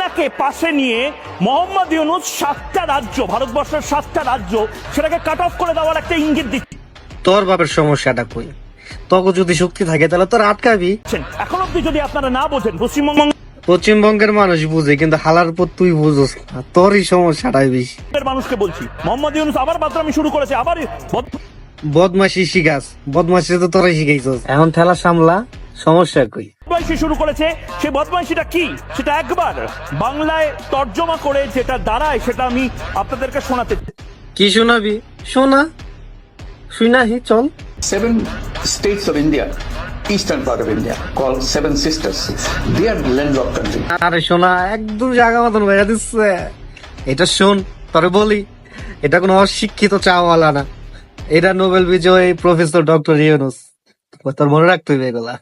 বাংলাকে পাশে নিয়ে মোহাম্মদ ইউনূস 7টা রাজ্য, ভারতবর্ষের 7টা রাজ্য, সেটাকে কাট অফ করে দেওয়ার একটা ইঙ্গিত দিচ্ছেন। তোর বাপের সমস্যাটা কই? তোকে যদি শক্তি থাকে তাহলে তোর আটকাবি। এখন অব্দি যদি আপনারা না বোঝেন, পশ্চিমবঙ্গের মানুষ বুঝে, কিন্তু হালার পর তুই বুঝোস না, তোরই সমস্যাটাই বেশি। মানুষকে বলছি, মোহাম্মদ ইউনূস আবার বাদরামি শুরু করেছে, আবার বদমাশি শিখাস, বদমাশি তো তোরাই শিখাইছস। এখন ঠেলা সামলা, সমস্যা কই? বদমাইশি শুরু করেছে। সেই বদমাইশিটা কি সেটা একবার বাংলায় তর্জমা করে যেটা দাঁড়ায় সেটা আমি আপনাদেরকে শোনাতে। কি শোনাবি? শোনা, শুনাহি চল। 7 states of India, eastern part of India, called Seven Sisters. They are landlocked country. আরে শোনা, একদম জায়গা মতন বেড়া দিচ্ছে। এটা শোন, তোরে বলি, এটা কোনো অশিক্ষিত চাওয়ালা না, এটা নোবেল বিজয়ী প্রফেসর ডক্টর ইউনূস। তোর মনে রাখতে হবে এগুলা।